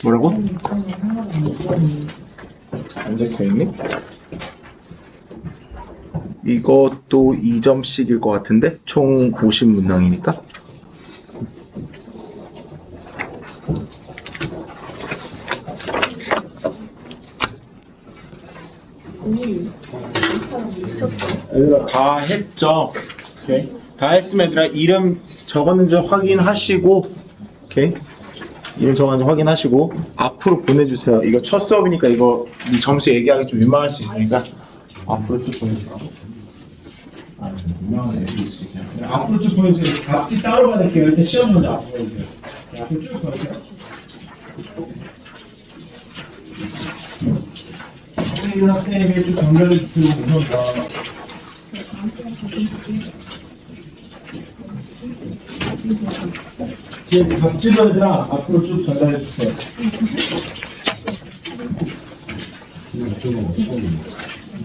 뭐라고? 안 적혀있니? 이것도 2점씩일 것 같은데? 총 50문항이니까? 얘들아 다 했죠? 오케이. 다 했으면 얘들아 이름 적었는지 확인하시고, 오케이? 이름 적었는지 확인하시고 앞으로 보내주세요. 이거 첫 수업이니까 이거 이 점수 얘기하기 좀 민망할 수 있으니까 앞으로 쭉 보내주세요. 민망한 애들이 있을 수 있어요. 앞으로 쭉 보내주세요. 각지 따로 받을게요. 이렇게 시험 문제 앞으로 보내주세요. 앞으로 쭉 보내주세요. 학생에게 쭉 전달해 주시고 우선 이제 각지별들아 앞으로 쭉 전달해 주세요.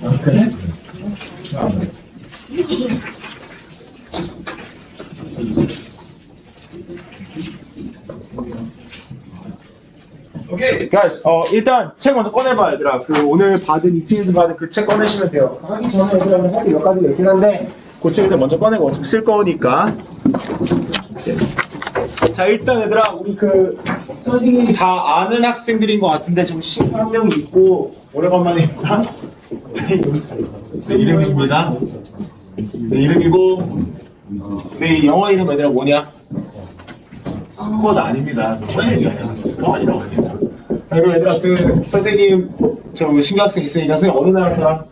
아, 그래? 오케이, guys. 일단 책 먼저 꺼내봐, 얘들아. 그 오늘 받은 2층에서 받은 그 책 꺼내시면 돼요. 하기 전에 얘들아 할 게 몇 가지가 있긴 한데 그 책을 먼저 꺼내고 어차피 쓸 거니까. 자, 일단 얘들아 우리 그 선생님이 다 아는 학생들인 것 같은데 지금 친구 한 명이 있고 오래간만이니까 내 이름입니다. 내 이름이고 내 영어 이름 얘들아 뭐냐? 그건 아닙니다. 그건 아니라고 합니다. 그리고 얘들아 그 선생님 저 신규학생 있으니까 선생님 어느 나라 사람?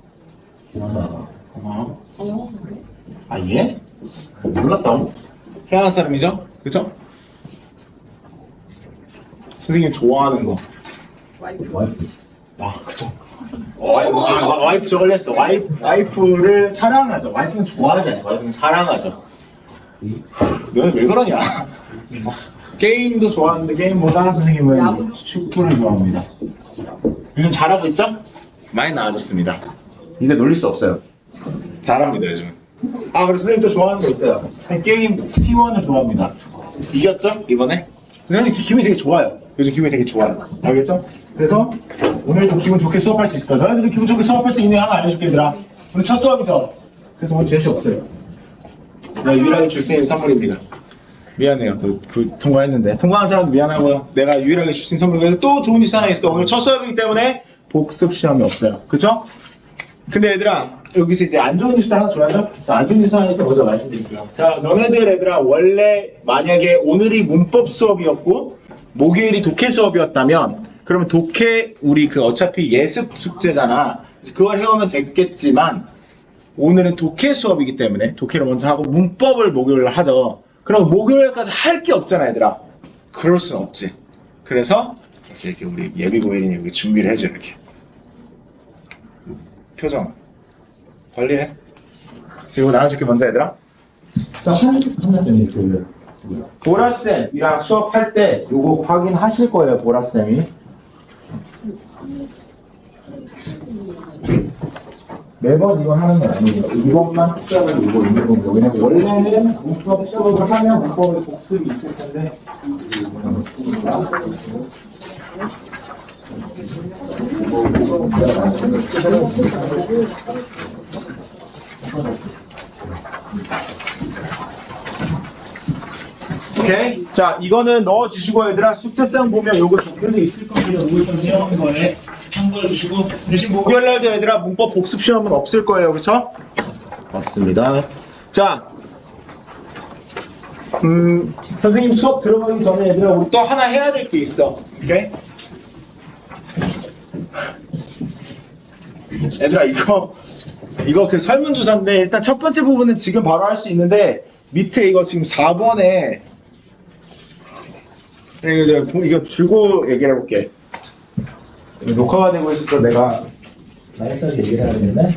아 예? 몰랐다. 태어난 사람이죠? 그죠? 선생님 좋아하는 거. 와이프. 아 그죠. 와이프 저걸 했어. 와이프를 사랑하죠. 와이프는 좋아하지 않아요. 와이프는 사랑하죠. 너는 왜 그러냐? 게임도 좋아하는데 게임보다 선생님은 축구를 좋아합니다. 요즘 잘하고 있죠? 많이 나아졌습니다. 이제 놀릴 수 없어요. 잘합니다 요즘. 아 그리고 선생님 또 좋아하는 거 있어요. 게임 T1을 좋아합니다. 이겼죠? 이번에? 선생님 지금 기분이 되게 좋아요. 요즘 기분이 되게 좋아요. 알겠죠? 그래서 오늘도 기분 좋게 수업할 수 있을 거야. 너희들도 기분 좋게 수업할 수 있는 거 하나 알려줄게 얘들아. 오늘 첫 수업이죠? 그래서 오늘 제시 없어요. 내가 유일하게 줄 수 있는 선물입니다. 미안해요. 그 통과했는데 통과한 사람도 미안하고요. 내가 유일하게 줄 수 있는 선물. 그래서 또 좋은 짓 하나 있어. 오늘 첫 수업이기 때문에 복습 시험이 없어요. 그쵸? 근데 얘들아 여기서 이제 안 좋은 뉴스 하나 줘야죠? 자, 안 좋은 뉴스 하나 먼저 말씀드릴게요. 자, 너네들 얘들아 원래 만약에 오늘이 문법 수업이었고 목요일이 독해 수업이었다면 그러면 독해 우리 그 어차피 예습 숙제잖아. 그걸 해오면 됐겠지만 오늘은 독해 수업이기 때문에 독해를 먼저 하고 문법을 목요일날 하죠. 그럼 목요일까지 할 게 없잖아 얘들아. 그럴 순 없지. 그래서 이렇게 우리 예비고일이니 이렇게 준비를 해줘 이렇게. 표정 관리해. 그리고 나눠줄게 먼저 얘들아. 자, 한나쌤이 보라쌤이랑 수업할 때 요거 확인하실 거예요. 보라쌤이 매번 이걸 하는 건 아니에요. 이것만 특별하게 이거 있는 거고. 왜냐면 원래는 문법 수업을 하면 문법의 복습이 있을 텐데 오케이. 자, 이거는 넣어주시고 얘들아 숙제장 보면 요거 적혀져 있을 겁니다. 목요일까지 해온 거에 참고해 주시고 대신 목요일날도 얘들아 문법 복습 시험은 없을 거예요. 그쵸? 맞습니다. 자, 선생님 수업 들어가기 전에 얘들아 우리 또 하나 해야 될 게 있어. 오케이? 얘들아 이거 그 설문조사인데 일단 첫 번째 부분은 지금 바로 할 수 있는데 밑에 이거 지금 4번에 이거 들고 얘기를 해볼게. 녹화가 되고 있어서 내가 나이스하게 얘기를 해야 되겠네.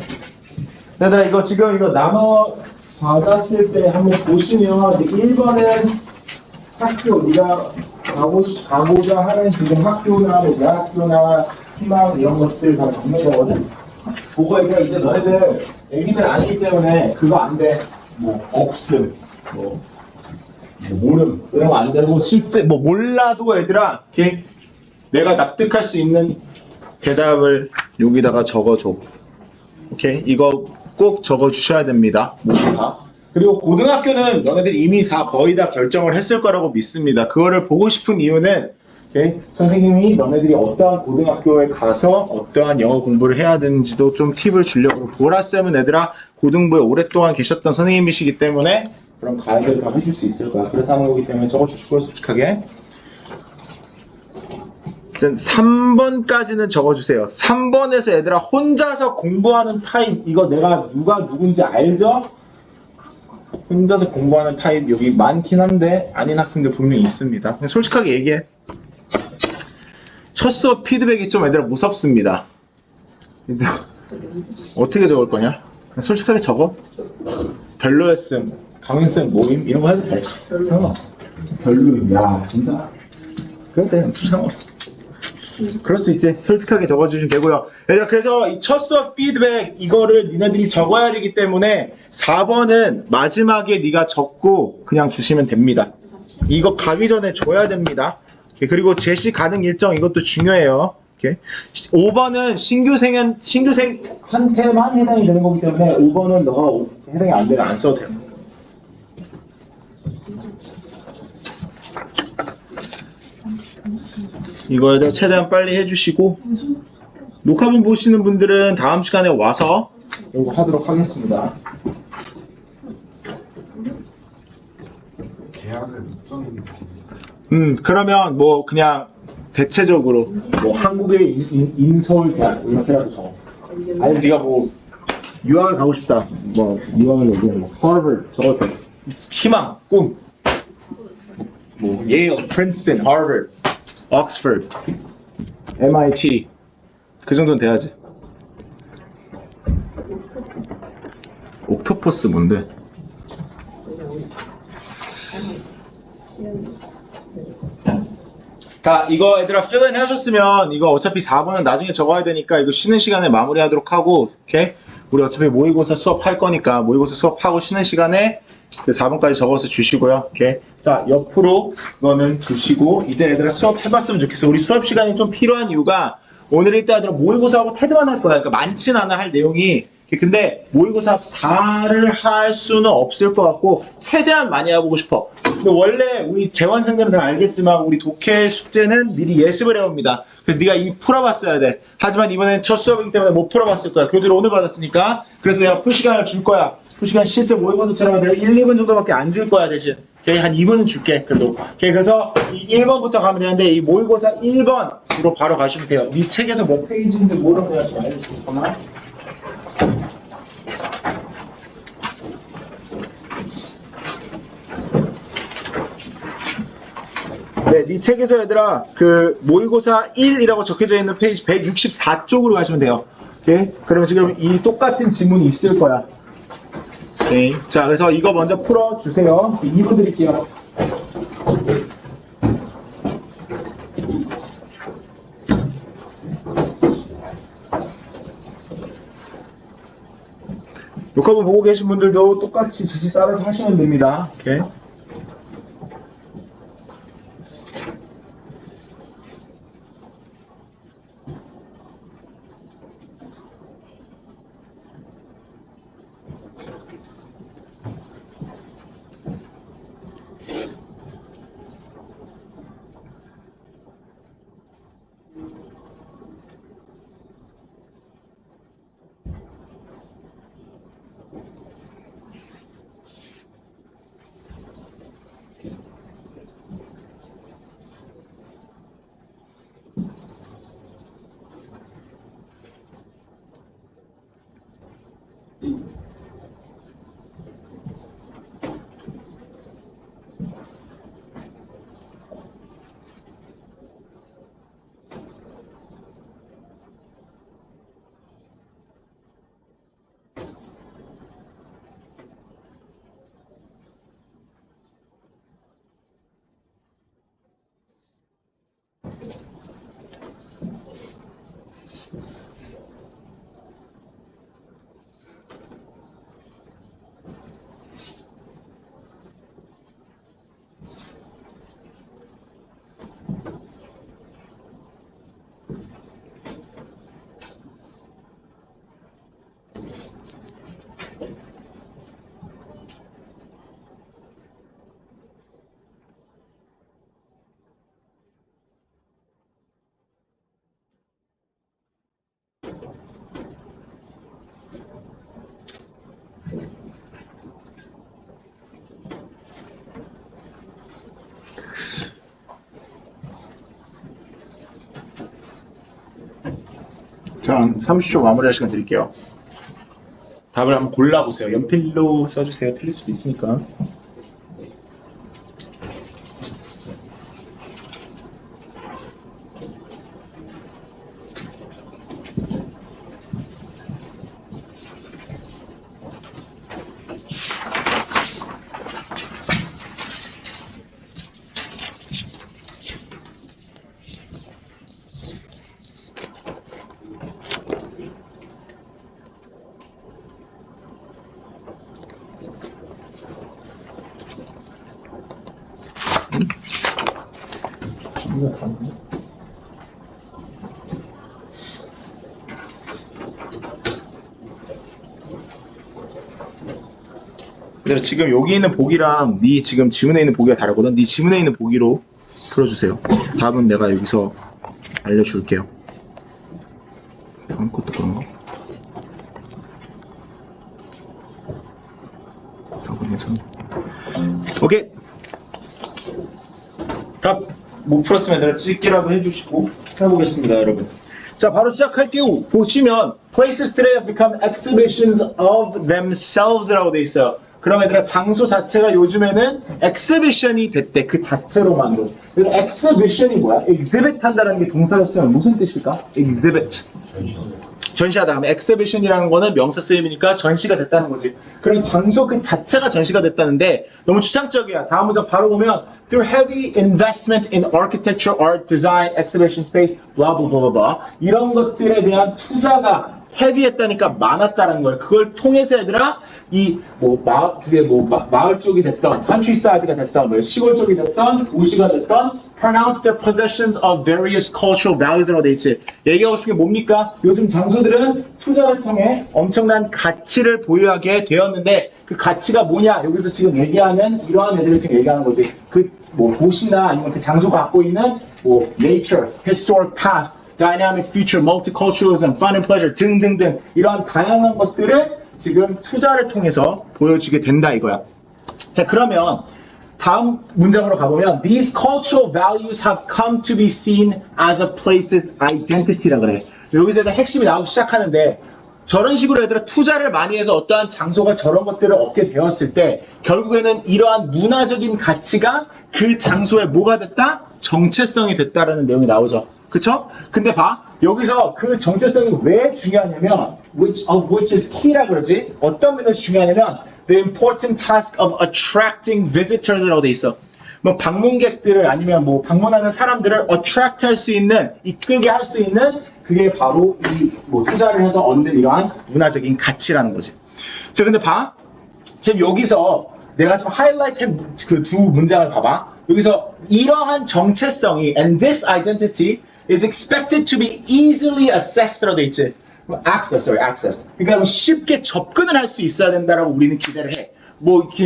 얘들아 이거 지금 이거 나눠 받았을 때 한번 보시면 1번은 학교 네가 가고자 하는 지금 학교나 뭐 대학교나 희망 이런 것들 다 적는 거거든. 그거 이제 너희들 애기들 아니기 때문에 그거 안 돼. 뭐 복습 뭐 모름 이런 거 안 되고 실제 뭐 몰라도 얘들아 이렇게 내가 납득할 수 있는 대답을 여기다가 적어줘. 오케이 이거 꼭 적어주셔야 됩니다. 모두 다. 그리고 고등학교는 너네들이 이미 다 거의 다 결정을 했을 거라고 믿습니다. 그거를 보고 싶은 이유는 오케이? 선생님이 너네들이 어떠한 고등학교에 가서 어떠한 영어 공부를 해야 되는지도 좀 팁을 주려고. 보라쌤은 얘들아 고등부에 오랫동안 계셨던 선생님이시기 때문에 그런 가이드를 다 해줄 수 있을 거야. 그래서 하는 거기 때문에 적어주시고요, 솔직하게. 일단 3번까지는 적어주세요. 3번에서 얘들아 혼자서 공부하는 타입, 이거 내가 누가 누군지 알죠? 혼자서 공부하는 타입 여기 많긴 한데 아닌 학생들 분명히 있습니다. 그냥 솔직하게 얘기해. 첫 수업 피드백이 좀 얘들아 무섭습니다. 어떻게 적을 거냐? 그냥 솔직하게 적어. 별로였음, 강윤쌤 모임 이런 거 해도 돼. 별로임, 야 진짜 그래도 돼. 상관없어. 그럴 수 있지. 솔직하게 적어주시면 되고요. 얘들아 그래서 이 첫 수업 피드백 이거를 니네들이 적어야 되기 때문에 4번은 마지막에 네가 적고 그냥 주시면 됩니다. 이거 가기 전에 줘야 됩니다. 그리고 제시 가능 일정 이것도 중요해요. 5번은 신규생한테만 해당이 되는 거기 때문에 5번은 너가 해당이 안 되면 안 써도 돼요. 이거에 최대한 빨리 해주시고 녹화본 보시는 분들은 다음 시간에 와서 이거 하도록 하겠습니다. 계약을 못 정했는데. 그러면 뭐 그냥 대체적으로 뭐 한국의 인서울 대학 이렇게라도 적어. 아니면 네가 뭐 유학을 가고 싶다. 뭐 유학을 얘기하면 하버드 적어도 돼. 희망, 꿈. 뭐 예일, 프린스턴, 하버드, 옥스퍼드, MIT 그 정도는 돼야지. 옥토퍼스 뭔데? 자, 이거 얘들아 필인 해줬으면 이거 어차피 4번은 나중에 적어야 되니까 이거 쉬는 시간에 마무리하도록 하고, 오케이? 우리 어차피 모의고사 수업할 거니까 모의고사 수업하고 쉬는 시간에 그 4번까지 적어서 주시고요. 오케이? 자, 옆으로 이거는 두시고 이제 얘들아 수업 해봤으면 좋겠어. 우리 수업 시간이 좀 필요한 이유가 오늘 일단 얘들아 모의고사하고 테드만 할 거야. 그러니까 많진 않아 할 내용이. 근데 모의고사 다를 할 수는 없을 것 같고 최대한 많이 해보고 싶어. 근데 원래 우리 재환생들은 다 알겠지만 우리 독해 숙제는 미리 예습을 해옵니다. 그래서 네가 이미 풀어봤어야 돼. 하지만 이번엔 첫 수업이기 때문에 못 풀어봤을 거야. 교재를 오늘 받았으니까. 그래서 내가 풀 시간을 줄 거야. 풀 시간 실제 모의고사처럼 내가 1, 2분 정도밖에 안 줄 거야 대신. 오케이? 한 2분은 줄게. 그래도. 오케이? 그래서 이 1번부터 가면 되는데 이 모의고사 1번으로 바로 가시면 돼요. 네 책에서 몇 페이지인지 모르면 내가 지금 알려줄게. 잠깐만. 네, 네 책에서 얘들아 그 모의고사 1이라고 적혀져 있는 페이지 164쪽으로 가시면 돼요. 오케이? 그러면 지금 이 똑같은 지문이 있을 거야. 오케이. 자, 그래서 이거 먼저 풀어주세요. 2분 드릴게요. 녹화본 보고 계신 분들도 똑같이 지시 따라서 하시면 됩니다. 오케이. 자, 30초 마무리할 시간 드릴게요. 답을 한번 골라보세요. 연필로 써주세요. 틀릴 수도 있으니까. 근데 지금 여기 있는 보기랑 네 지금 지문에 있는 보기가 다르거든. 네 지문에 있는 보기로 풀어주세요. 답은 내가 여기서 알려줄게요. 다음 것도 그런가? 답은 괜찮아. 오케이. 답 못 풀었으면 내가 찍기라도 해주시고 해보겠습니다, 여러분. 자, 바로 시작할게요. 보시면 places today have become exhibitions of themselves라고 돼 있어요. 그럼 얘들아 장소 자체가 요즘에는 exhibition이 됐대. 그 자체로만도. 그래서 exhibition이 뭐야? exhibit 한다는 게 동사로 쓰면 무슨 뜻일까? exhibit. 전시하다. 그럼 exhibition이라는 거는 명사 쓰임이니까 전시가 됐다는 거지. 그럼 장소 그 자체가 전시가 됐다는데 너무 추상적이야. 다음 문장 바로 보면 through heavy investment in architecture, art, design, exhibition space, blah blah blah blah. 이런 것들에 대한 투자가 헤비했다니까 많았다는 걸. 그걸 통해서 얘들아 마을 쪽이 됐던, countryside가 됐던, 뭐 시골 쪽이 됐던, 도시가 됐던, pronounce their possessions of various cultural values라고 돼 있지. 얘기하고 싶은 게 뭡니까? 요즘 장소들은 투자를 통해 엄청난 가치를 보유하게 되었는데 그 가치가 뭐냐? 여기서 지금 얘기하는 이러한 애들을 지금 얘기하는 거지. 도시나 아니면 그 장소가 갖고 있는 nature, historic past, dynamic future, multiculturalism, fun and pleasure 등등등 이러한 다양한 것들을 지금 투자를 통해서 보여주게 된다 이거야. 자, 그러면 다음 문장으로 가보면 These cultural values have come to be seen as a place's identity라 그래. 여기서 일단 핵심이 나오기 시작하는데 저런 식으로 얘들아 투자를 많이 해서 어떠한 장소가 저런 것들을 얻게 되었을 때 결국에는 이러한 문화적인 가치가 그 장소에 뭐가 됐다? 정체성이 됐다라는 내용이 나오죠. 그쵸? 근데 봐. 여기서 그 정체성이 왜 중요하냐면 which is key라 그러지? 어떤 면에서 중요하냐면 the important task of attracting visitors라고 돼 있어. 뭐 방문객들을 아니면 뭐 방문하는 사람들을 attract 할 수 있는, 이끌게 할 수 있는 그게 바로 이 투자를 해서 얻는 이러한 문화적인 가치라는 거지. 자, 근데 봐. 지금 여기서 내가 지금 하이라이트한 그 두 문장을 봐봐. 여기서 이러한 정체성이 and this identity is expected to be easily accessed라고 돼 있지. access. 그러니까 쉽게 접근을 할 수 있어야 된다라고 우리는 기대를 해.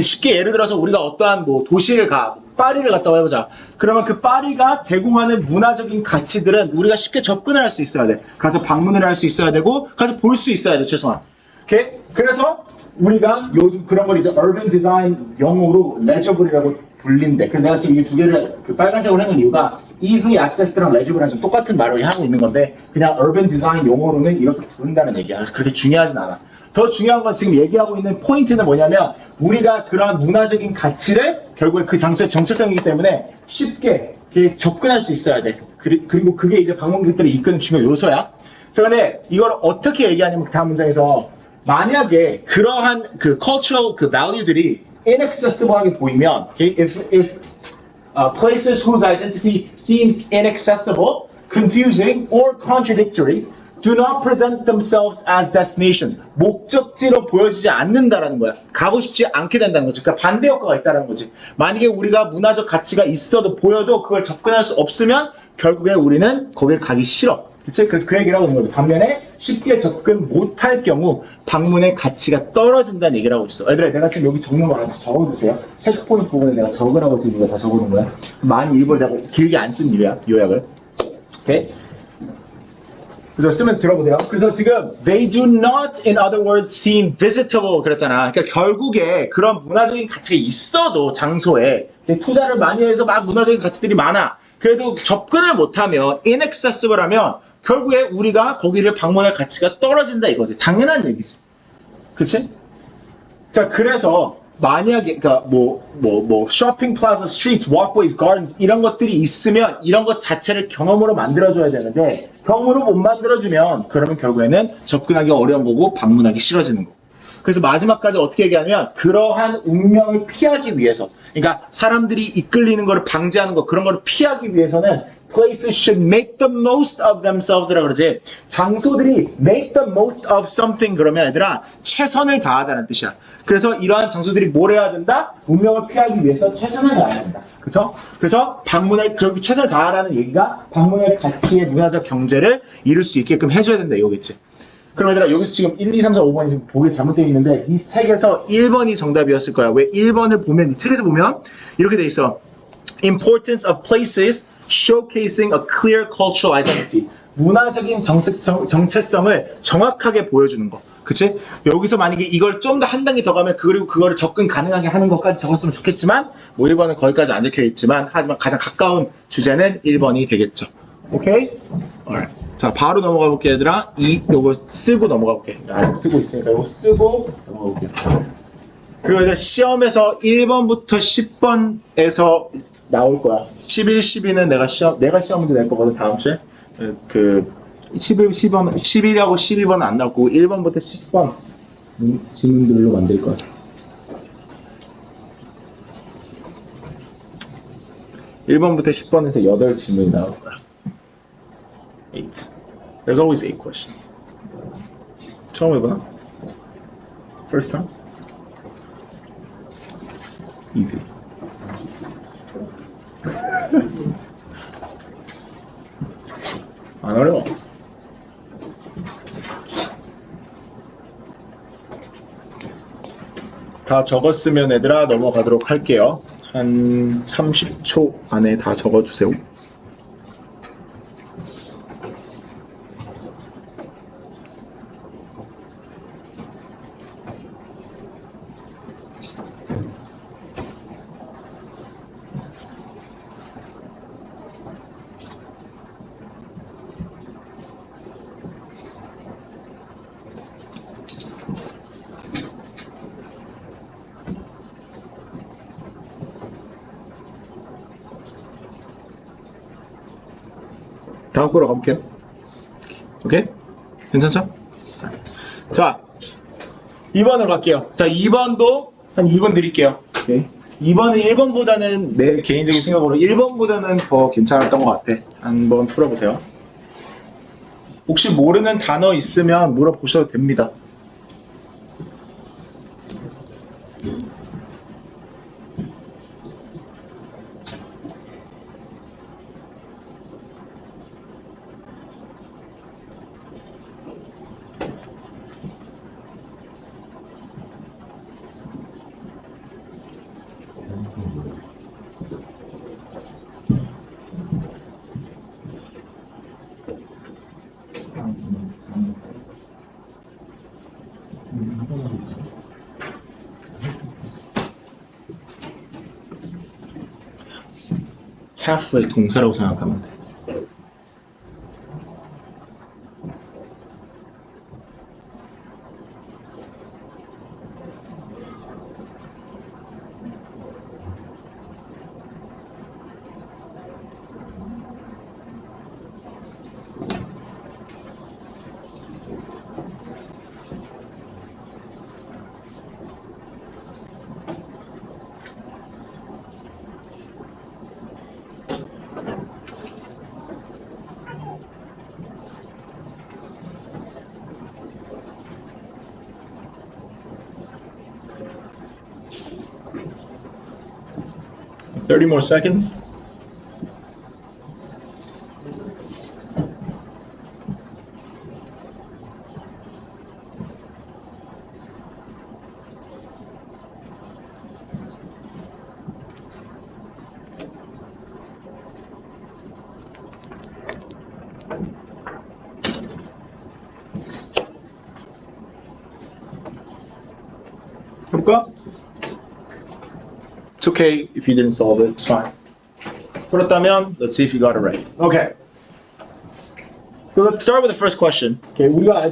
쉽게 예를 들어서 우리가 어떠한 도시를 파리를 갔다고 해보자. 그러면 그 파리가 제공하는 문화적인 가치들은 우리가 쉽게 접근을 할 수 있어야 돼. 가서 방문을 할 수 있어야 되고, 가서 볼 수 있어야 돼. 최소한. 오케이? 그래서 우리가 요즘 그런 걸 이제 urban design 영어로 legible이라고 불린대. 그래서 내가 지금 이 두 개를 빨간색으로 해놓은 이유가 easily accessed랑 legible랑 좀 똑같은 말을 하고 있는 건데 그냥 urban design 용어로는 이렇게 부른다는 얘기야. 그래서 그렇게 중요하진 않아. 더 중요한 건 지금 얘기하고 있는 포인트는 뭐냐면 우리가 그런 문화적인 가치를 결국에 그 장소의 정체성이기 때문에 쉽게 접근할 수 있어야 돼. 그리고 그게 이제 방문객들을 이끄는 중요한 요소야. 그래서 근데 이걸 어떻게 얘기하냐면 다음 문장에서 만약에 그러한 그 cultural 그 value들이 inaccessible하게 보이면 if places whose identity seems inaccessible, confusing, or contradictory do not present themselves as destinations. 목적지로 보여지지 않는다라는 거야. 가고 싶지 않게 된다는 거지. 그러니까 반대 효과가 있다는 거지. 만약에 우리가 문화적 가치가 있어도 보여도 그걸 접근할 수 없으면 결국에 우리는 거길 가기 싫어. 그치? 그래서 그 얘기를 하고 있는 거지. 반면에 쉽게 접근 못할 경우 방문의 가치가 떨어진다는 얘기를 하고 있어. 얘들아, 내가 지금 여기 적는 거 같이 적어주세요. 체크포인트 부분에 내가 적으라고 지금 이거 다 적어놓은 거야. 많이 읽어내고 길게 안 쓴 요약을. 오케이? 그래서 쓰면서 들어보세요. 그래서 지금 they do not, in other words, seem visitable 그랬잖아. 그러니까 결국에 그런 문화적인 가치가 있어도 장소에 투자를 많이 해서 막 문화적인 가치들이 많아. 그래도 접근을 못하면 inaccessible 하면 결국에 우리가 거기를 방문할 가치가 떨어진다 이거지. 당연한 얘기지. 그치? 자, 그래서 만약에 그러니까 쇼핑 플라자, 스트리트, 워크웨이즈, 가든스 이런 것들이 있으면 이런 것 자체를 경험으로 만들어줘야 되는데 경험으로 못 만들어주면 그러면 결국에는 접근하기 어려운 거고 방문하기 싫어지는 거고. 그래서 마지막까지 어떻게 얘기하냐면 그러한 운명을 피하기 위해서 그러니까 사람들이 이끌리는 거를 방지하는 거 그런 거를 피하기 위해서는 places should make the most of themselves라고 그러지. 장소들이 make the most of something 그러면 얘들아 최선을 다하다는 뜻이야. 그래서 이러한 장소들이 뭘 해야 된다? 운명을 피하기 위해서 최선을 다해야 된다. 그렇죠? 그래서 방문할 그렇게 최선을 다하라는 얘기가 방문할 가치의 문화적 경제를 이룰 수 있게끔 해줘야 된다 이거겠지. 그럼 얘들아 여기서 지금 1, 2, 3, 4, 5번이 지금 보기 잘못되어 있는데 이 책에서 1번이 정답이었을 거야. 왜 1번을 보면 이 책에서 보면 이렇게 돼 있어. Importance of places showcasing a clear cultural identity. 문화적인 정체성을 정확하게 보여주는 거. 그치? 여기서 만약에 이걸 좀 더 한 단계 더 가면 그리고 그거를 접근 가능하게 하는 것까지 적었으면 좋겠지만 뭐 1번은 거기까지 안 적혀 있지만 하지만 가장 가까운 주제는 1번이 되겠죠. 오케이? Alright. 자, 바로 넘어가 볼게 얘들아. 요거 쓰고 넘어가 볼게. 아직 쓰고 있으니까 요거 쓰고 넘어가 볼게. 그리고 얘들아 시험에서 1번부터 10번에서 나올 거야. 11, 12는 내가 시험 문제 낼 거거든 다음 주에. 11, 10번, 11하고 12번은 안 나오고 1번부터 10번 지문들로 만들 거야. (1번부터 10번에서 8질문이 나올 거야. 8. There's always 8 questions. 처음 해봐? First time? Easy. 안 어려워. 다 적었으면 얘들아 넘어가도록 할게요. 한 30초 안에 다 적어주세요. 다음 거로 가볼게요. 오케이? 괜찮죠? 자, 2번으로 갈게요. 자, 2번도 한 2번 드릴게요. 오케이? 2번은 1번보다는 내 개인적인 생각으로 1번보다는 더 괜찮았던 것 같아. 한번 풀어보세요. 혹시 모르는 단어 있으면 물어보셔도 됩니다. half의 동사라고 생각하면 돼. (30 more seconds) 해볼까? It's okay if you didn't solve it. It's fine. 그렇다면, let's see if you got it right. Okay. So let's start with the first question. Okay, 우리가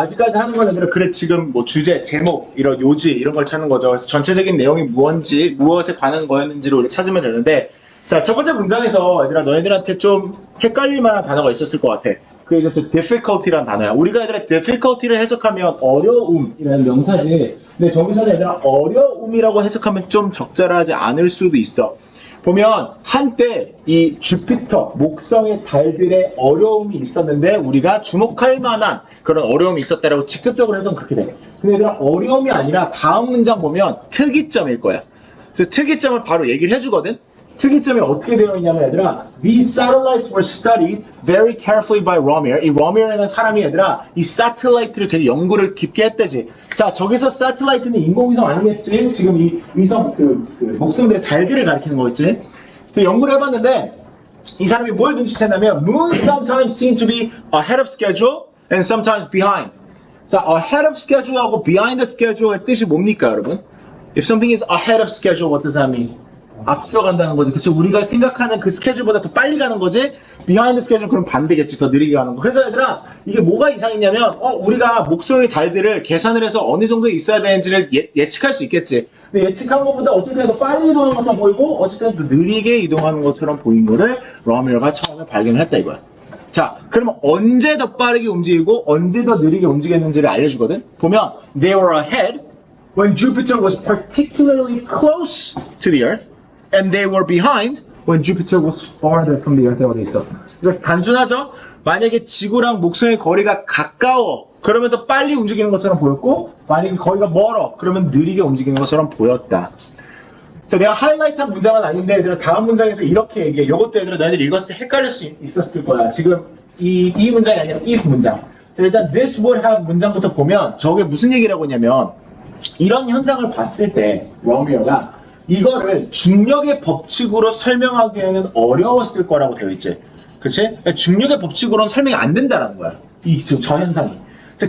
아직까지 하는 건 얘들아, 그래 지금 뭐 주제, 제목, 이런 요지 이런 걸 찾는 거죠. 그래서 전체적인 내용이 무엇인지, 무엇에 관한 거였는지를 우리 찾으면 되는데, 자, 첫 번째 문장에서 얘들아 너희들한테 좀 헷갈릴 만한 단어가 있었을 것 같아. 그게 이제 difficulty란 단어야. 우리가 얘들아 difficulty를 해석하면 어려움이라는 명사지. 근데 저기서는 얘들아 어려움이라고 해석하면 좀 적절하지 않을 수도 있어. 보면 한때 이 주피터, 목성의 달들의 어려움이 있었는데 우리가 주목할 만한 그런 어려움이 있었다라고 직접적으로 해석은 그렇게 돼. 근데 얘들아 어려움이 아니라 다음 문장 보면 특이점일 거야. 그래서 특이점을 바로 얘기를 해주거든. 특이점이 어떻게 되어 있냐면 얘들아, these satellites were studied very carefully by Romir. 이 Romir이라는 사람이 얘들아 이 satellite를 되게 연구를 깊게 했대지. 자, 저기서 satellite는 인공위성 아니겠지? 지금 이 위성 목성들의 달들을 가리키는 거겠지? 연구를 해봤는데 이 사람이 뭘 눈치챘냐면 moon sometimes seem to be ahead of schedule and sometimes behind. 자, ahead of schedule하고 behind the schedule의 뜻이 뭡니까, 여러분? If something is ahead of schedule, what does that mean? 앞서간다는 거지. 그치? 우리가 생각하는 그 스케줄보다 더 빨리 가는 거지. 비하인드 스케줄 그럼 반대겠지. 더 느리게 가는 거. 그래서 얘들아 이게 뭐가 이상했냐면 우리가 목성의 달들을 계산을 해서 어느 정도에 있어야 되는지를 예측할 수 있겠지. 근데 예측한 것보다 어쨌든 더 빨리 이동하는 것처럼 보이고 어쨌든 더 느리게 이동하는 것처럼 보인 거를 러밀가 처음에 발견을 했다 이거야. 자, 그러면 언제 더 빠르게 움직이고 언제 더 느리게 움직였는지를 알려주거든. 보면 they were ahead when Jupiter was particularly close to the Earth. And they were behind when Jupiter was farther from the Earth라고 돼 있어. 그러니까 단순하죠? 만약에 지구랑 목성의 거리가 가까워, 그러면 더 빨리 움직이는 것처럼 보였고, 만약에 거리가 멀어, 그러면 느리게 움직이는 것처럼 보였다. 자, 내가 하이라이트한 문장은 아닌데, 얘들아 다음 문장에서 이렇게 얘기해. 이것도 얘들아 너희들이 읽었을 때 헷갈릴 수 있었을 거야. 지금 이 문장이 아니라 if 문장. 자, 일단 this would have 문장부터 보면 저게 무슨 얘기라고 하냐면 이런 현상을 봤을 때 러미어가 이거를 중력의 법칙으로 설명하기에는 어려웠을 거라고 되어 있지. 그치? 중력의 법칙으로는 설명이 안 된다는 거야. 저 현상이.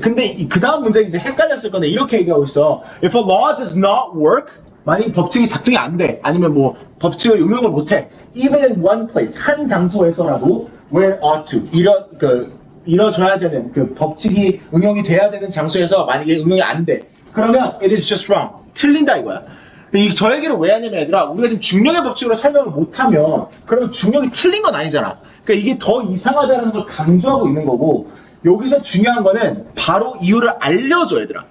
근데 그 다음 문제는 이제 헷갈렸을 건데 이렇게 얘기하고 있어. If a law does not work, 만약에 법칙이 작동이 안 돼. 아니면 뭐 법칙을 응용을 못 해. Even in one place, 한 장소에서라도 where ought to, 이뤄줘야 되는 그 법칙이 응용이 돼야 되는 장소에서 만약에 응용이 안 돼. 그러면 it is just wrong. 틀린다 이거야. 저 얘기를 왜 하냐면 얘들아 우리가 지금 중력의 법칙으로 설명을 못하면 그러면 중력이 틀린 건 아니잖아. 그러니까 이게 더 이상하다는 걸 강조하고 있는 거고 여기서 중요한 거는 바로 이유를 알려줘 얘들아.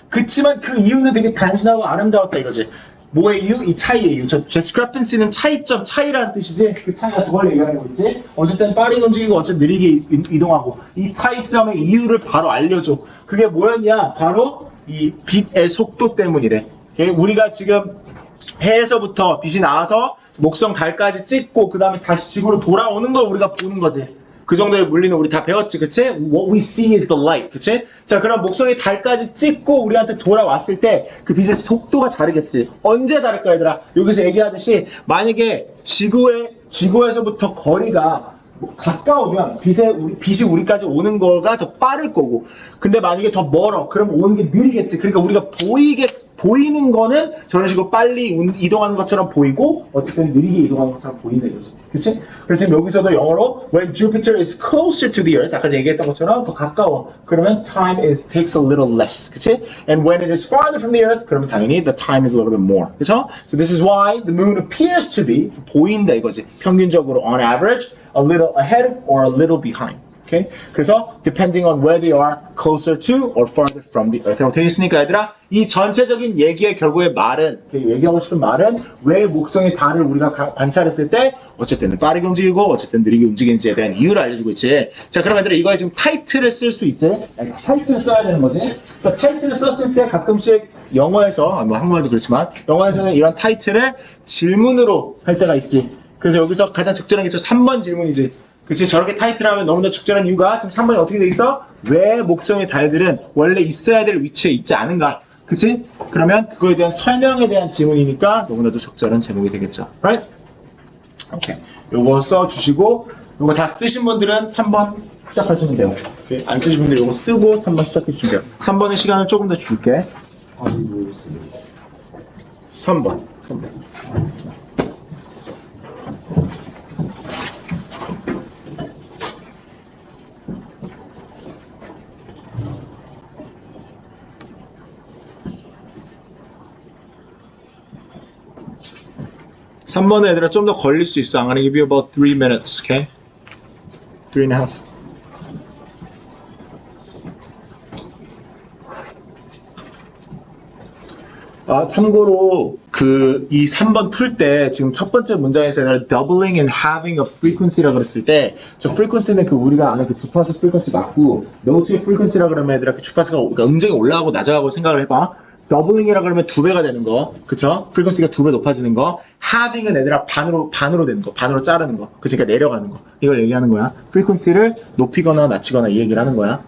그치만 그 이유는 되게 단순하고 아름다웠다 이거지. 뭐의 이유? 이 차이의 이유. 저 discrepancy는 차이점, 차이라는 뜻이지. 그 차이가 저걸 얘기하는 거지. 어쨌든 빠르게 움직이고 어쨌든 느리게 이동하고 이 차이점의 이유를 바로 알려줘. 그게 뭐였냐? 바로 이 빛의 속도 때문이래. 우리가 지금 해에서부터 빛이 나와서 목성 달까지 찍고 그 다음에 다시 지구로 돌아오는 걸 우리가 보는 거지. 그 정도의 물리는 우리 다 배웠지, 그치? What we see is the light, 그치? 자, 그럼 목성의 달까지 찍고 우리한테 돌아왔을 때 그 빛의 속도가 다르겠지. 언제 다를까, 얘들아? 여기서 얘기하듯이 만약에 지구에서부터 거리가 가까우면 빛이 우리까지 오는 거가 더 빠를 거고 근데 만약에 더 멀어 그럼 오는 게 느리겠지. 그러니까 우리가 보이는 거는 저런 식으로 빨리 이동하는 것처럼 보이고 어쨌든 느리게 이동하는 것처럼 보인다 이거죠. 그치? 그래서 지금 여기서도 영어로 when Jupiter is closer to the Earth 아까 얘기했던 것처럼 더 가까워 그러면 time takes a little less. 그치? And when it is farther from the Earth 그러면 당연히 the time is a little bit more. 그쵸? So this is why the moon appears to be 보인다 이거지. 평균적으로 on average a little ahead or a little behind. Okay? 그래서 depending on where they are closer to or farther from the Earth라고 되어 있으니까 얘들아 이 전체적인 얘기의 결국의 말은 얘기하고 싶은 말은 왜 목성의 달을 우리가 관찰했을 때 어쨌든 빠르게 움직이고 어쨌든 느리게 움직이는지에 대한 이유를 알려주고 있지. 자 그럼 얘들아 이거에 지금 타이틀을 쓸 수 있지. 타이틀을 써야 되는 거지. 자, 타이틀을 썼을 때 가끔씩 영어에서 뭐 한국말도 그렇지만 영어에서는 이런 타이틀을 질문으로 할 때가 있지. 그래서 여기서 가장 적절한 게 저 3번 질문이지. 그치? 저렇게 타이틀하면 너무나 적절한 이유가 지금 3번이 어떻게 돼 있어? 왜 목성의 달들은 원래 있어야 될 위치에 있지 않은가? 그치? 그러면 그거에 대한 설명에 대한 질문이니까 너무나도 적절한 제목이 되겠죠. Right? 오케이. 요거 써주시고 요거 다 쓰신 분들은 3번 시작하시면 돼요. 오케이. 안 쓰신 분들 요거 쓰고 3번 시작해주시면 돼요. 3번의 시간을 조금 더 줄게. 3번. 3번. 삼번 애들아 좀 더 걸릴 수 있어. I'm gonna give you about 3 minutes, okay? 3 and a half. 참고로 이 3번 풀 때 지금 첫 번째 문장에서 doubling and having a frequency라 그랬을 때 저 frequency는 우리가 아는 주파수 frequency 맞고 note의 frequency라 그러면 얘들아 주파수가 그러니까 음정이 올라가고 낮아가고 생각을 해봐. doubling이라 그러면 2배가 되는 거, 그쵸? frequency가 2배 높아지는 거. having은 얘들아 반으로 되는 거, 반으로 자르는 거, 그러니까 내려가는 거. 이걸 얘기하는 거야. frequency를 높이거나 낮추거나 이 얘기를 하는 거야.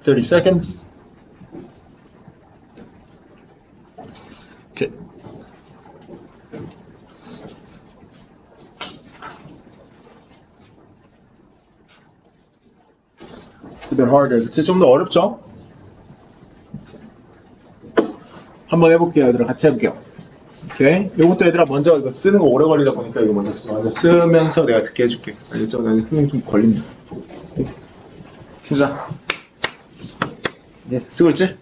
(30 seconds) Okay. It's a bit harder. 그치? 좀 더 어렵죠? 한번 해볼게요, 얘들아. 같이 해볼게요. 오케이? 요것도 얘들아 먼저 이거 쓰는 거 오래 걸리다 보니까 이거 먼저 쓰면서 내가 듣게 해줄게. 알겠죠? 나 쓰는 게 좀 걸린다. 보자. 예, 쓰고 있지?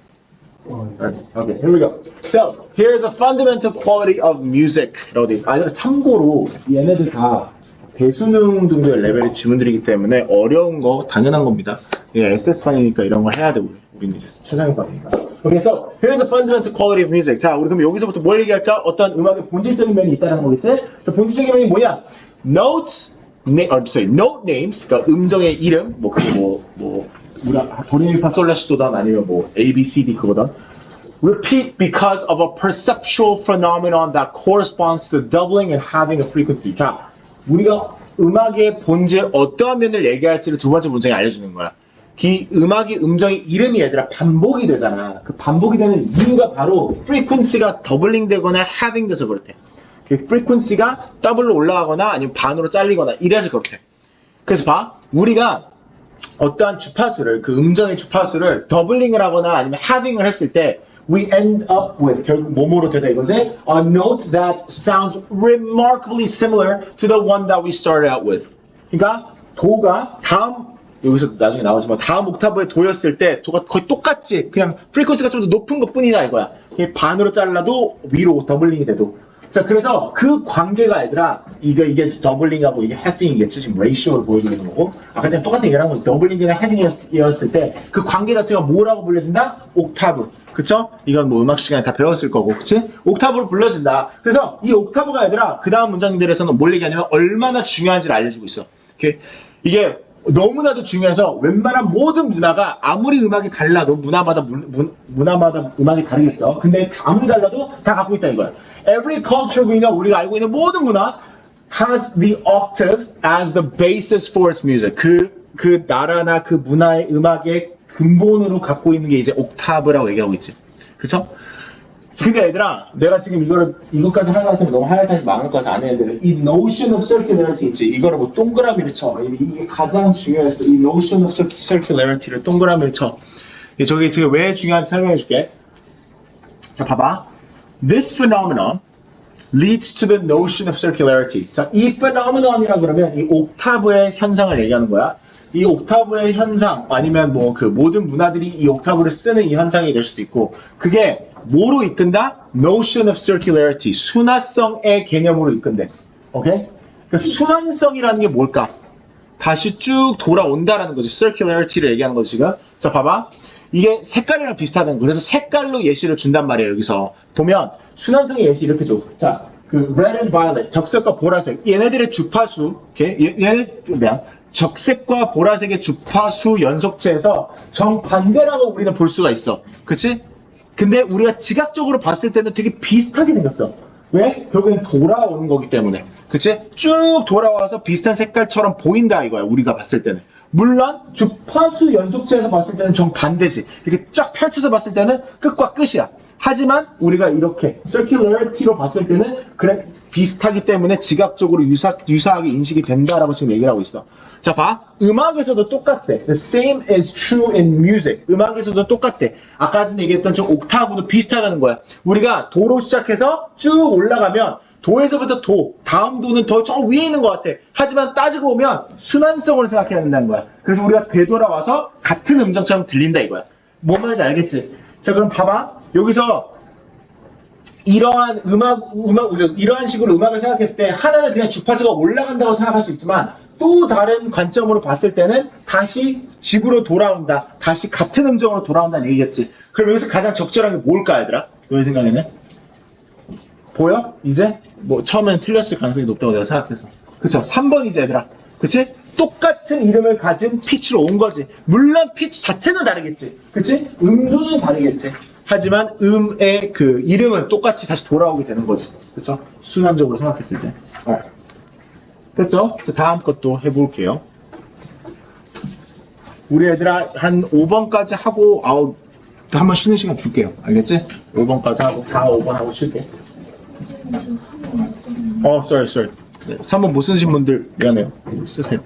Okay, here we go. So, here's a fundamental quality of music. 라고 돼 있어. 참고로 얘네들 다 대수능 정도의 레벨의 지문들이기 때문에 어려운 거 당연한 겁니다. 예, SS판이니까 이런 걸 해야 돼, 우리는 이제 최상위판이니까. 그래서 here's a fundamental quality of music. 자, 우리 그럼 여기서부터 뭘 얘기할까? 어떤 음악의 본질적인 면이 있다는 거겠지? 본질적인 면이 뭐냐? Note names, 그러니까 음정의 이름, 우리가 도레미파 솔라시도단 아니면 A, B, C, D 그거다. Repeat because of a perceptual phenomenon that corresponds to the doubling and having a frequency. 자, 우리가 음악의 본질 어떠한 면을 얘기할지를 두 번째 문장에 알려주는 거야. 이 음악의 음정의 이름이 얘들아 반복이 되잖아. 그 반복이 되는 이유가 바로 frequency가 더블링 되거나 having 돼서 그렇대. 그 frequency가 더블로 올라가거나 아니면 반으로 잘리거나 이래서 그렇대. 그래서 봐, 우리가 어떠한 주파수를 그 음정의 주파수를 더블링을 하거나 아니면 having을 했을 때 we end up with 결국 뭐뭐로 되다 이거지? A note that sounds remarkably similar to the one that we started out with. 그러니까 도가 다음 여기서 나중에 나오지만 다음 옥타브에 도였을 때 도가 거의 똑같지. 그냥 프리퀀시가 좀 더 높은 것 뿐이다 이거야. 반으로 잘라도 위로 더블링이 돼도. 자, 그래서 그 관계가 얘들아, 이게 더블링하고 이게 해핑이겠지. 지금 레이쇼를 보여주는 거고. 아까 전에 똑같은 얘기를 한 거지. 더블링이나 해핑이었을 때 그 관계 자체가 뭐라고 불려진다? 옥타브. 그쵸? 이건 뭐 음악 시간에 다 배웠을 거고. 그치? 옥타브로 불려진다. 그래서 이 옥타브가 얘들아, 그 다음 문장들에서는 뭘 얘기하냐면 얼마나 중요한지를 알려주고 있어. 오케이? 이게 너무나도 중요해서 웬만한 모든 문화가 아무리 음악이 달라도 문화마다 음악이 다르겠죠. 근데 아무리 달라도 다 갖고 있다 이거야. Every culture we know, 우리가 알고 있는 모든 문화 has the octave as the basis for its music. 그 나라나 그 문화의 음악의 근본으로 갖고 있는 게 이제 옥타브라고 얘기하고 있지. 그쵸? 근데 얘들아, 내가 지금 이것까지 하려면 너무 하이라이트 많을 것 같아 안 했는데, 이 notion of circularity 있지? 이거를 뭐 동그라미를 쳐. 이게 가장 중요했어. 이 notion of circularity를 동그라미를 쳐. 저게 지금 왜 중요한지 설명해 줄게. 자, 봐봐. This phenomenon leads to the notion of circularity. 자, 이 phenomenon이라 그러면 이 옥타브의 현상을 얘기하는 거야. 이 옥타브의 현상, 아니면 뭐 그 모든 문화들이 이 옥타브를 쓰는 이 현상이 될 수도 있고, 그게 뭐로 이끈다? Notion of circularity. 순화성의 개념으로 이끈대. 오케이? 그 순환성이라는 게 뭘까? 다시 쭉 돌아온다라는 거지. circularity를 얘기하는 거지, 지금. 자, 봐봐. 이게 색깔이랑 비슷하다는 거. 그래서 색깔로 예시를 준단 말이에요, 여기서. 보면, 순환성의 예시 이렇게 줘. 자, 그 red and violet, 적색과 보라색. 얘네들의 주파수, 오케이? 적색과 보라색의 주파수 연속체에서 정반대라고 우리는 볼 수가 있어. 그치? 근데 우리가 지각적으로 봤을 때는 되게 비슷하게 생겼어. 왜? 결국엔 돌아오는 거기 때문에. 그치? 쭉 돌아와서 비슷한 색깔처럼 보인다 이거야, 우리가 봤을 때는. 물론 주파수 연속체에서 봤을 때는 정반대지. 이렇게 쫙 펼쳐서 봤을 때는 끝과 끝이야. 하지만 우리가 이렇게 circularity로 봤을 때는 그래 비슷하기 때문에 지각적으로 유사하게 인식이 된다라고 지금 얘기를 하고 있어. 자, 봐. 음악에서도 똑같대. The same is true in music. 음악에서도 똑같대. 아까 전에 얘기했던 저 옥타브도 비슷하다는 거야. 우리가 도로 시작해서 쭉 올라가면 도에서부터 도, 다음 도는 더 저 위에 있는 것 같아. 하지만 따지고 보면 순환성으로 생각해야 된다는 거야. 그래서 우리가 되돌아와서 같은 음정처럼 들린다 이거야. 뭔 말인지 알겠지? 자, 그럼 봐봐. 여기서 이러한 이러한 식으로 음악을 생각했을 때 하나는 그냥 주파수가 올라간다고 생각할 수 있지만 또 다른 관점으로 봤을 때는 다시 집으로 돌아온다. 다시 같은 음정으로 돌아온다는 얘기겠지. 그럼 여기서 가장 적절한 게 뭘까, 얘들아? 너의 생각에는? 보여? 이제? 뭐 처음엔 틀렸을 가능성이 높다고 내가 생각해서. 그쵸? 3번이지, 얘들아. 그치? 똑같은 이름을 가진 피치로 온 거지. 물론 피치 자체는 다르겠지. 그치? 음조는 다르겠지. 하지만 음의 그 이름은 똑같이 다시 돌아오게 되는 거지. 그쵸? 순환적으로 생각했을 때. 됐죠? 자, 다음 것도 해볼게요. 우리 애들아 한 5번까지 하고 한번 쉬는 시간 줄게요. 알겠지? 5번까지 하고 4, 5번 하고 쉴게. sorry. 네, 3번 못 쓰신 분들 미안해요. 쓰세요.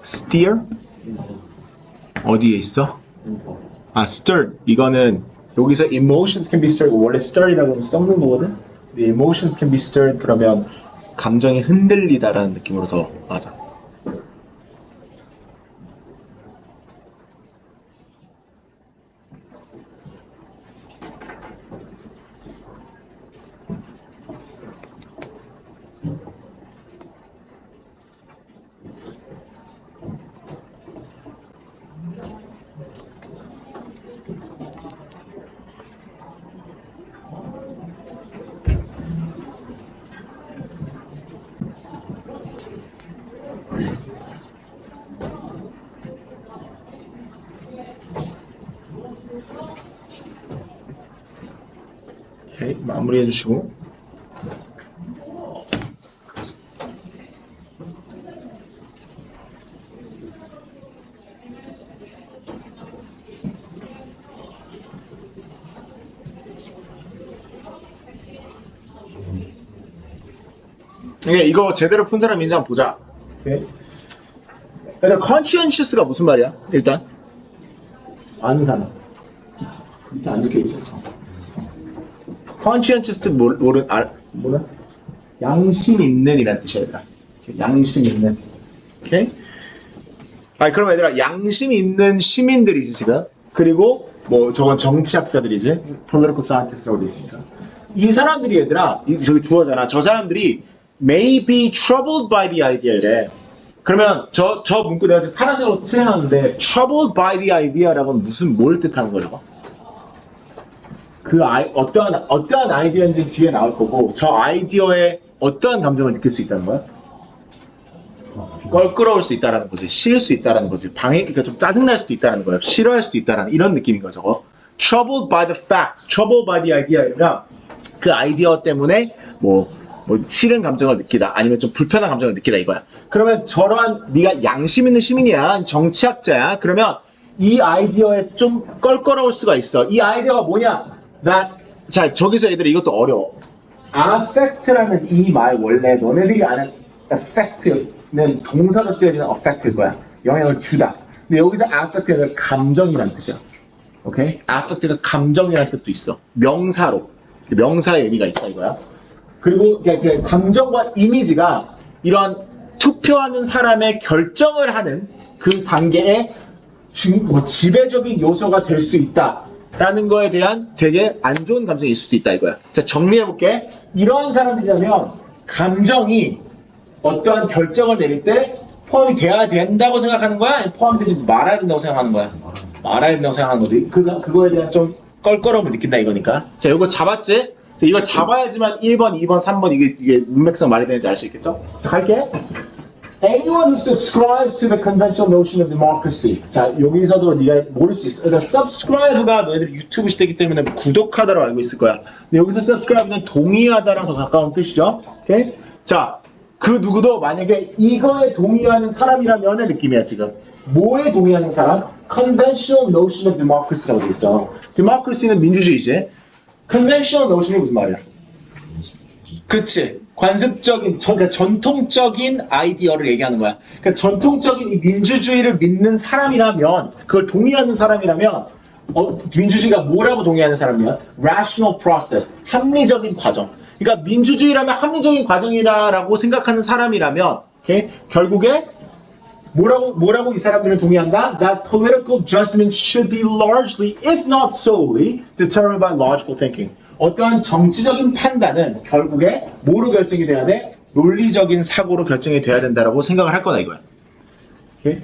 steer? 어디에 있어? stirred. 이거는 여기서 emotions can be stirred. 원래 stir이라고 하면 썩는 거거든? 근데 emotions can be stirred 그러면 감정이 흔들리다라는 느낌으로 더 맞아. 오케이, 마무리해 주시고. 오케이, 이거 제대로 푼 사람 인지 한번 보자. 오케이. 일단 conscientious가 무슨 말이야? 일단 아는 사람. 이렇게 안 적혀있어. conscientious 뭐는? 양심 있는 이란 뜻이야, 얘들아. 양심 있는. 오케이? 그럼 얘들아, 양심 있는 시민들이지, 지금. 그리고, 저건 정치학자들이지. political scientists라고 되어 있으니까. 이 사람들이 얘들아, 저기 주어잖아. 저 사람들이 may be troubled by the idea래. 그러면 저 문구 내가 지금 파란색으로 칠해놨는데 troubled by the idea라고 하면 뭘 뜻하는 거죠? 어떠한 아이디어인지 뒤에 나올 거고 저 아이디어에 어떠한 감정을 느낄 수 있다는 거야? 껄끄러울 수 있다는 거지, 싫을 수 있다는 거지, 그러니까 좀 짜증날 수도 있다는 거야, 싫어할 수도 있다는 이런 느낌인 거죠. 저거 troubled by the facts, troubled by the idea가 그 아이디어 때문에 싫은 감정을 느끼다 아니면 좀 불편한 감정을 느끼다 이거야. 그러면 저러한 네가 양심 있는 시민이야, 정치학자야, 그러면 이 아이디어에 좀 껄끄러울 수가 있어. 이 아이디어가 뭐냐? 자, 저기서 얘들이 이것도 어려워. affect라는 이 말 원래 너네들이 아는 affect는 동사로 쓰여지는 affect일 거야. 영향을 주다. 근데 여기서 affect는 감정이란 뜻이야. 오케이? affect가 감정이란 뜻도 있어. 명사로. 명사의 의미가 있다 이거야. 그리고 감정과 이미지가 이런 투표하는 사람의 결정을 하는 그 단계에 지배적인 요소가 될 수 있다라는 거에 대한 되게 안 좋은 감정이 있을 수 있다 이거야. 자, 정리해볼게. 이러한 사람들이라면 감정이 어떠한 결정을 내릴 때 포함이 돼야 된다고 생각하는 거야? 아니면 포함되지 말아야 된다고 생각하는 거야? 말아야 된다고 생각하는 거지. 그거에 대한 좀 껄끄러움을 느낀다 이거니까. 자, 이거 잡았지? 이걸 잡아야지만 1번, 2번, 3번 이게 문맥상 말이 되는지 알 수 있겠죠? 자, 갈게. Anyone who subscribes to the conventional notion of democracy. 자, 여기서도 네가 모를 수 있어. 그러니까 subscribe가 너희들 유튜브 시대이기 때문에 구독하다라고 알고 있을 거야. 근데 여기서 subscribe는 동의하다랑 더 가까운 뜻이죠. 오케이? 자, 그 누구도 만약에 이거에 동의하는 사람이라면의 느낌이야, 지금. 뭐에 동의하는 사람? Conventional notion of democracy라고 돼 있어. democracy는 민주주의지. conventional notion이 무슨 말이야? 그치. 관습적인, 그러니까 전통적인 아이디어를 얘기하는 거야. 그러니까 전통적인 이 민주주의를 믿는 사람이라면, 그걸 동의하는 사람이라면, 민주주의가 뭐라고 동의하는 사람이야? rational process, 합리적인 과정. 그러니까 민주주의라면 합리적인 과정이다라고 생각하는 사람이라면, okay? 결국에 뭐라고 이 사람들은 동의한다? That political judgment should be largely, if not solely, determined by logical thinking. 어떠한 정치적인 판단은 결국에 뭐로 결정이 돼야 돼? 논리적인 사고로 결정이 돼야 된다라고 생각을 할 거다 이거야. Okay?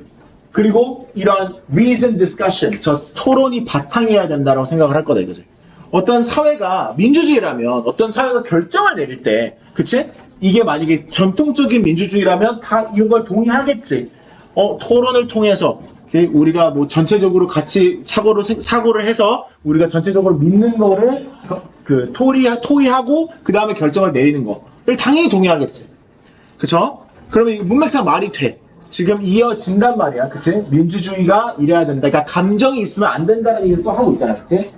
그리고 이러한 reason discussion, 저 토론이 바탕이어야 된다라고 생각을 할 거다 이거지. 어떤 사회가 민주주의라면 어떤 사회가 결정을 내릴 때, 그치? 이게 만약에 전통적인 민주주의라면 다 이런 걸 동의하겠지. 토론을 통해서 우리가 전체적으로 같이 사고를 해서 우리가 전체적으로 믿는 거를 토의하고 그 다음에 결정을 내리는 거를 당연히 동의하겠지. 그쵸? 그러면 이 문맥상 말이 돼. 지금 이어진단 말이야. 그치? 민주주의가 이래야 된다. 그러니까 감정이 있으면 안 된다는 얘기를 또 하고 있잖아. 그치?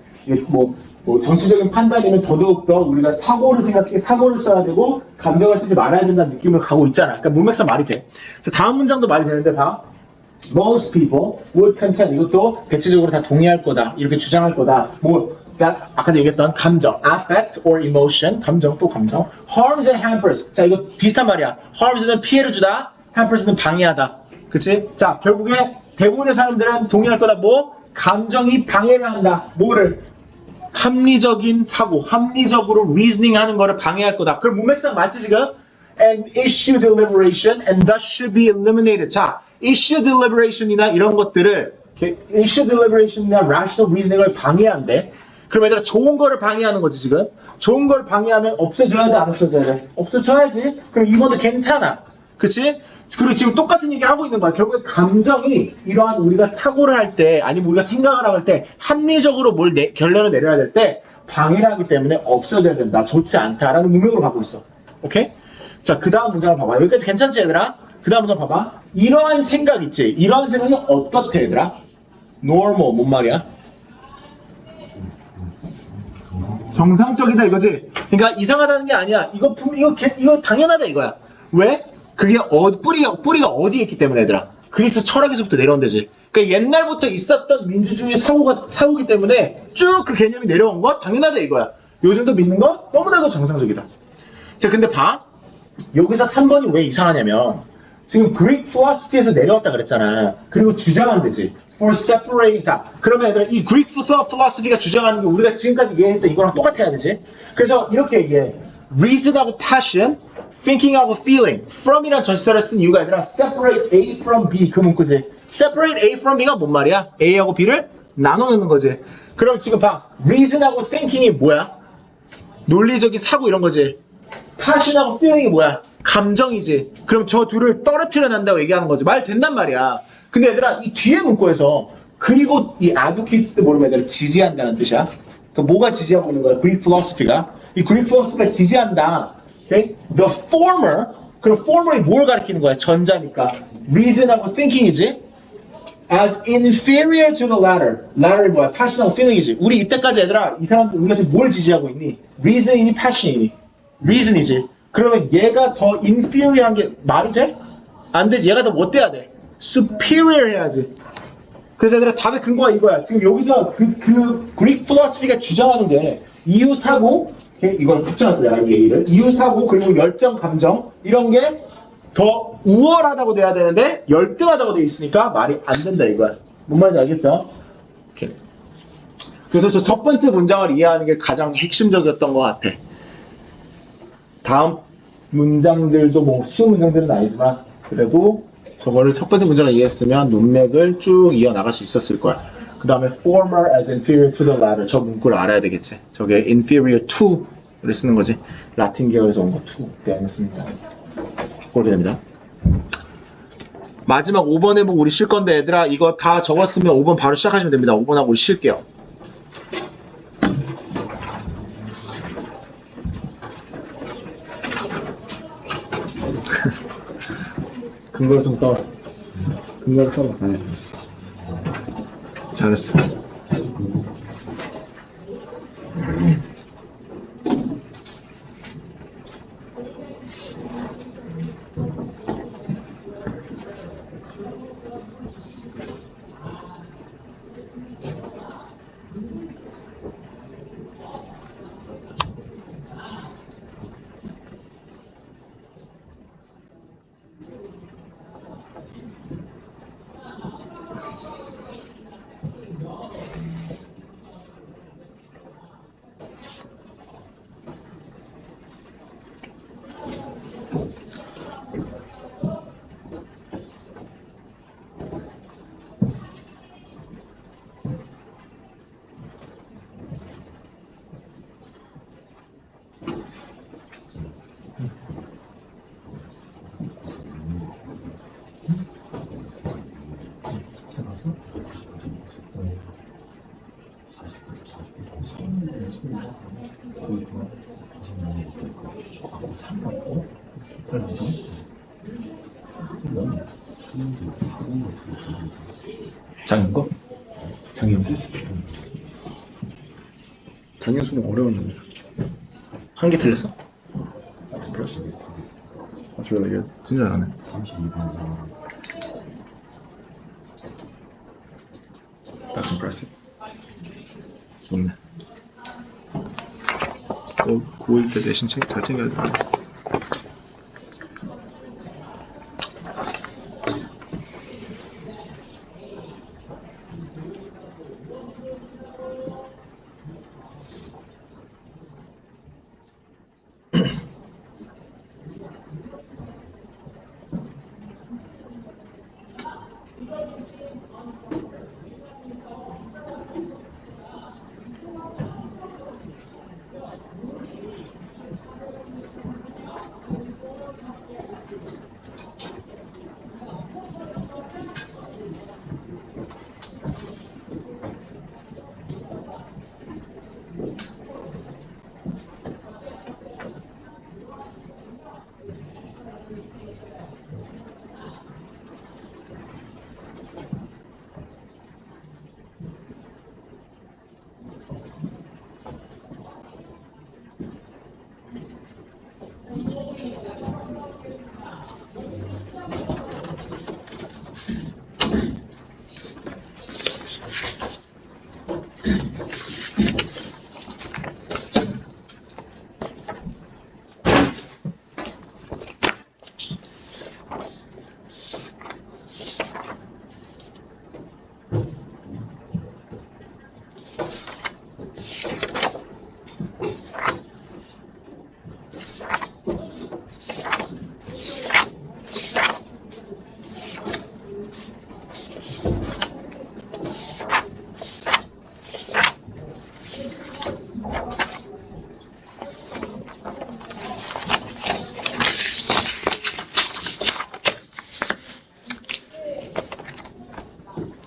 뭐 정치적인 판단이면 더더욱더 우리가 사고를 써야 되고 감정을 쓰지 말아야 된다는 느낌을 가고 있잖아. 그러니까 문맥상 말이 돼. 그래서 다음 문장도 말이 되는데 봐. Most people would contend. 이것도 대체적으로 다 동의할 거다. 이렇게 주장할 거다. 뭐 아까도 얘기했던 감정, affect or emotion, 감정 또 감정. Harms and hampers. 자, 이거 비슷한 말이야. harms는 피해를 주다, hampers는 방해하다. 그치? 자, 결국에 대부분의 사람들은 동의할 거다. 뭐? 감정이 방해를 한다. 뭐를? 합리적인 사고, 합리적으로 reasoning 하는 거를 방해할 거다. 그럼 문맥상 맞지 지금? And issue deliberation and thus should be eliminated. 자, issue deliberation이나 이런 것들을 issue deliberation이나 rational reasoning을 방해한대. 그럼 얘들아 좋은 거를 방해하는 거지 지금. 좋은 걸 방해하면 없애줘야 돼, 안 없애줘야 돼? 없애줘야지. 그럼 이번도 괜찮아. 그치? 그리고 지금 똑같은 얘기 하고 있는 거야. 결국에 감정이 이러한 우리가 사고를 할 때 아니면 우리가 생각을 할 때 합리적으로 결론을 내려야 될 때 방해를 하기 때문에 없어져야 된다. 좋지 않다라는 문맥으로 가고 있어. 오케이? 자, 그 다음 문장을 봐봐. 여기까지 괜찮지 얘들아? 그 다음 문장 봐봐. 이러한 생각 있지? 이러한 생각이 어떻대 얘들아? normal 뭔 말이야? 정상적이다 이거지? 그러니까 이상하다는 게 아니야. 이거 당연하다 이거야. 왜? 그게 뿌리가 어디에 있기 때문에 얘들아. 그리스 철학에서부터 내려온 데지. 그러니까 옛날부터 있었던 민주주의 사고기 때문에 쭉 그 개념이 내려온 거 당연하다 이거야. 요즘도 믿는 거 너무나도 정상적이다. 자, 근데 봐. 여기서 3번이 왜 이상하냐면 지금 Greek philosophy에서 내려왔다 그랬잖아. 그리고 주장한 데지. For separating. 자, 그러면 얘들아 이 Greek philosophy가 주장하는 게 우리가 지금까지 얘기했던 이거랑 똑같아야 되지. 그래서 이렇게 얘기해. Reason하고 passion, thinking하고 feeling. from이란 전치사를 쓴 이유가 아니라 separate A from B 그 문구지. separate A from B가 뭔 말이야? A하고 B를 나눠놓는 거지. 그럼 지금 봐. reason하고 thinking이 뭐야? 논리적인 사고 이런 거지. passion하고 feeling이 뭐야? 감정이지. 그럼 저 둘을 떨어뜨려 낸다고 얘기하는 거지. 말 된단 말이야. 근데 얘들아 이 뒤에 문구에서 그리고 이 advocates 모르면 얘들아 지지한다는 뜻이야. 그러니까 뭐가 지지하고 있는 거야? Greek philosophy가. 이 Greek philosophy가 지지한다. Okay? The former. 그럼 former이 뭘 가리키는 거야? 전자니까. reason하고 thinking이지. As inferior to the latter. latter이 뭐야? passion하고 feeling이지. 우리 이때까지 얘들아 이 사람들 우리가 지금 뭘 지지하고 있니? reason이니 passion이니? reason이지. 그러면 얘가 더 inferior한 게 말이 돼? 안 되지. 얘가 더 뭐 돼야 돼? superior 해야지. 그래서 얘들아 답의 근거가 이거야. 지금 여기서 그 Greek philosophy가 주장하는 게 이유 사고, 이걸 합쳐놨어 내가 이 A를. 이유 사고 그리고 열정 감정 이런 게 더 우월하다고 돼야 되는데 열등하다고 돼 있으니까 말이 안 된다 이거야. 뭔 말인지 알겠죠? 오케이. 그래서 저 첫 번째 문장을 이해하는 게 가장 핵심적이었던 것 같아. 다음 문장들도 뭐 쉬운 문장들은 아니지만 그래도 저거를 첫 번째 문장을 이해했으면 문맥을 쭉 이어나갈 수 있었을 거야. 그 다음에 former as inferior to the latter 저 문구를 알아야 되겠지. 저게 inferior to를 쓰는 거지. 라틴 계열에서 온 거 to 때문에 씁니다. 그렇게 됩니다. 마지막 5번 해보고 우리 쉴 건데 얘들아 이거 다 적었으면 5번 바로 시작하시면 됩니다. 5번하고 우리 쉴게요. 근거를 좀 써. 근거를 써봐. 잘했어. 잘했어. 작은 거? 작은 거? 단위의 수는 어려운 놈이야. 한 개 틀렸어? That's really good. 진짜 잘하네. 32번. That's impressive. 좋네. 또 고1 때 내신 책 잘 챙겨야 돼.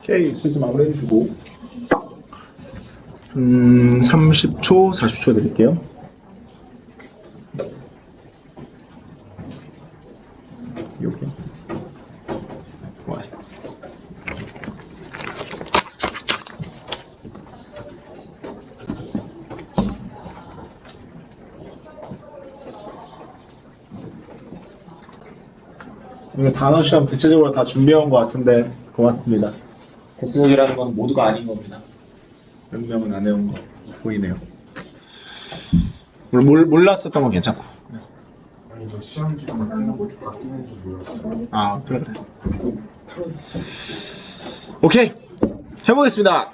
오케이, 슬슬 마무리 해주시고 30초, 40초 드릴게요. 여기 Y 이거 단어 시험 대체적으로 다 준비해온 것 같은데 고맙습니다. 대체적이라는 건 모두가 아닌 겁니다. 몇 명은 안 해온 거 보이네요. 몰랐었던 건 괜찮고. 아니 저 시험 시간에 끝나고 바뀌는 줄 몰랐어요. 아, 그래. 오케이, 해보겠습니다.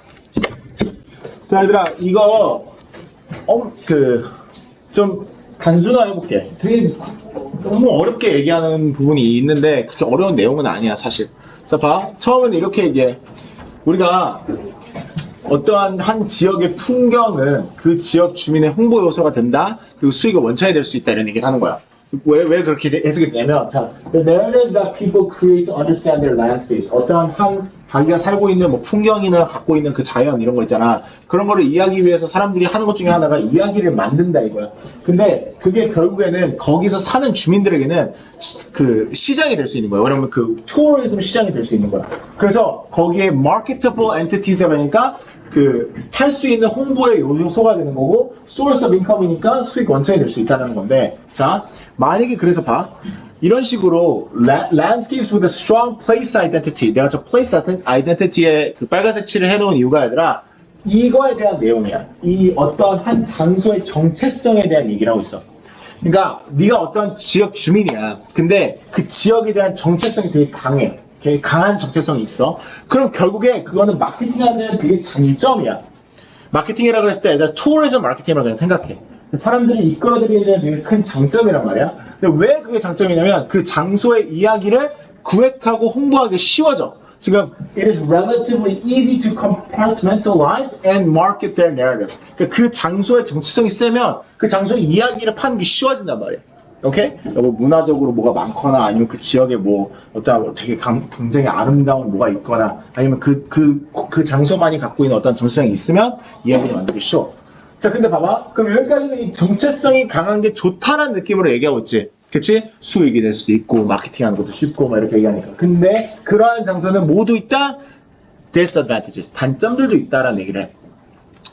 자, 얘들아, 이거 좀 단순화해볼게. 되게 너무 어렵게 얘기하는 부분이 있는데 그렇게 어려운 내용은 아니야, 사실. 자, 봐. 처음에는 이렇게 얘기해. 우리가 어떠한 한 지역의 풍경은 그 지역 주민의 홍보 요소가 된다. 그리고 수익의 원천이 될 수 있다. 이런 얘기를 하는 거야. 왜 그렇게 해석했냐면, 자, the narratives that people create to understand their landscapes. 어떠한 자기가 살고 있는 뭐 풍경이나 갖고 있는 그 자연 이런 거 있잖아. 그런 거를 이해하기 위해서 사람들이 하는 것 중에 하나가 이야기를 만든다 이거야. 근데 그게 결국에는 거기서 사는 주민들에게는 그 시장이 될 수 있는 거야. 왜냐면 그 투어리즘 시장이 될 수 있는 거야. 그래서 거기에 marketable entities라니까 할 수 있는 홍보의 요소가 되는 거고, source of income이니까 수익 원천이 될 수 있다는 건데, 자, 만약에 그래서 봐. 이런 식으로 landscapes with a strong place identity. 내가 저 place identity에 그 빨간색 칠을 해놓은 이유가 아니라 이거에 대한 내용이야. 이 어떤 한 장소의 정체성에 대한 얘기를 하고 있어. 그러니까 네가 어떤 지역 주민이야. 근데 그 지역에 대한 정체성이 되게 강해. 되게 강한 정체성이 있어. 그럼 결국에 그거는 마케팅하는 되게 장점이야. 마케팅이라고 했을 때 일단 투어리즘 마케팅이라고 그냥 생각해. 사람들이 이끌어들이는 되게 큰 장점이란 말이야. 근데 왜 그게 장점이냐면 그 장소의 이야기를 구획하고 홍보하기 쉬워져. 지금 it is relatively easy to compartmentalize and market their narratives. 그러니까 그 장소의 정체성이 세면 그 장소의 이야기를 파는 게 쉬워진단 말이야. 오케이? 뭐 문화적으로 뭐가 많거나 아니면 그 지역에 뭐 어떤 되게 굉장히 아름다운 뭐가 있거나 아니면 그 장소만이 갖고 있는 어떤 정체성이 있으면 이야기를 만들기 쉬워. 자, 근데 봐봐. 그럼 여기까지는 이 정체성이 강한 게 좋다는 느낌으로 얘기하고 있지. 그치? 수익이 될 수도 있고 마케팅하는 것도 쉽고 막 이렇게 얘기하니까. 근데 그러한 장소는 모두 있다? disadvantages. 단점들도 있다라는 얘기를 해.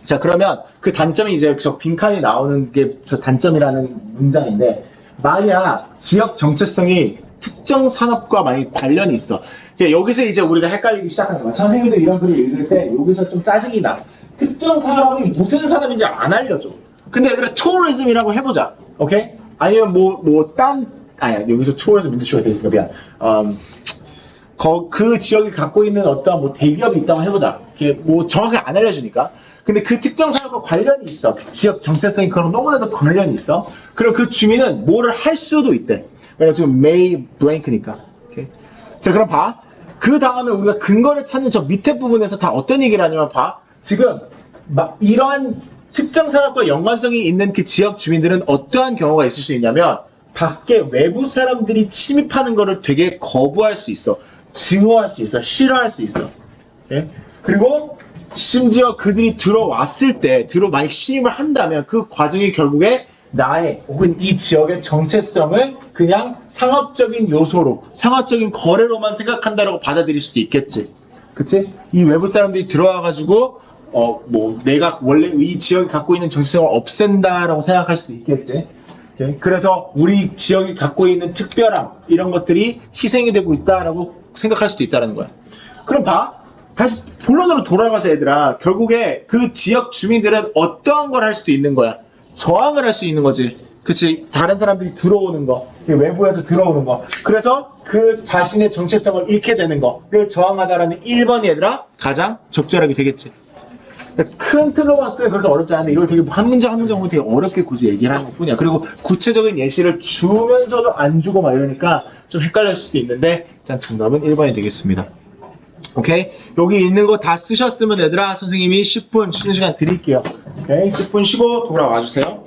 자, 그러면 그 단점이 이제 저 빈칸이 나오는 게 저 단점이라는 문장인데, 만약 지역 정체성이 특정 산업과 많이 관련이 있어. 그러니까 여기서 이제 우리가 헷갈리기 시작하는 거야. 선생님들 이런 글을 읽을 때 여기서 좀 짜증이 나. 특정 산업이 무슨 산업인지 안 알려줘. 근데 얘들아, tourism이라고 해보자. 오케이? 아니면 아니야, 여기서 tourism industry가 돼 있으니까 미안. 그 지역이 갖고 있는 어떤 뭐 대기업이 있다고 해보자. 이게 뭐 정확하게 안 알려주니까. 근데 그 특정 산업과 관련이 있어. 그 지역 정체성이 그런 너무나도 관련이 있어. 그럼 그 주민은 뭐를 할 수도 있대. 왜냐면 지금 may blank니까. 오케이? 자, 그럼 봐. 그 다음에 우리가 근거를 찾는 저 밑에 부분에서 다 어떤 얘기를 하냐면 봐. 지금 이러한 특정 산업과 연관성이 있는 그 지역 주민들은 어떠한 경우가 있을 수 있냐면 밖에 외부 사람들이 침입하는 거를 되게 거부할 수 있어. 증오할 수 있어. 싫어할 수 있어. 오케이? 그리고 심지어 그들이 들어왔을 때 만약 침입을 한다면 그 과정이 결국에 나의 혹은 이 지역의 정체성을 그냥 상업적인 요소로, 상업적인 거래로만 생각한다라고 받아들일 수도 있겠지. 그치? 이 외부 사람들이 들어와가지고 내가 원래 이 지역이 갖고 있는 정체성을 없앤다라고 생각할 수도 있겠지. 오케이? 그래서 우리 지역이 갖고 있는 특별함 이런 것들이 희생이 되고 있다라고 생각할 수도 있다는 거야. 그럼 봐. 다시 본론으로 돌아가서 얘들아, 결국에 그 지역 주민들은 어떠한 걸 할 수도 있는 거야. 저항을 할 수 있는 거지. 그치? 다른 사람들이 들어오는 거, 외부에서 들어오는 거. 그래서 그 자신의 정체성을 잃게 되는 거를 저항하다라는 1번이 얘들아 가장 적절하게 되겠지. 큰 틀로 봤을 때 그렇게 어렵지 않은데 이걸 되게 한 문장 한 문장 되게 어렵게 굳이 얘기를 하는 것뿐이야. 그리고 구체적인 예시를 주면서도 안 주고 막 이러니까 좀 헷갈릴 수도 있는데 일단 정답은 1번이 되겠습니다. 오케이? 여기 있는 거 다 쓰셨으면 얘들아 선생님이 10분 쉬는 시간 드릴게요. 오케이? 10분 쉬고 돌아와 주세요.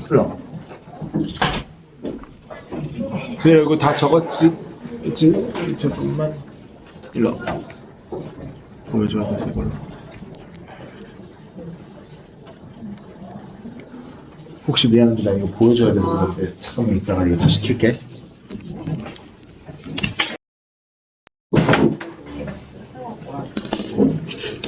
흘러. 네, 이거 다 적었지? 잠깐만. 일로. 보여줘야 돼서 이걸로. 혹시 미안한데 나 이거 보여줘야 돼서 그런데 잠깐만 이따가 이거 다시 킬게.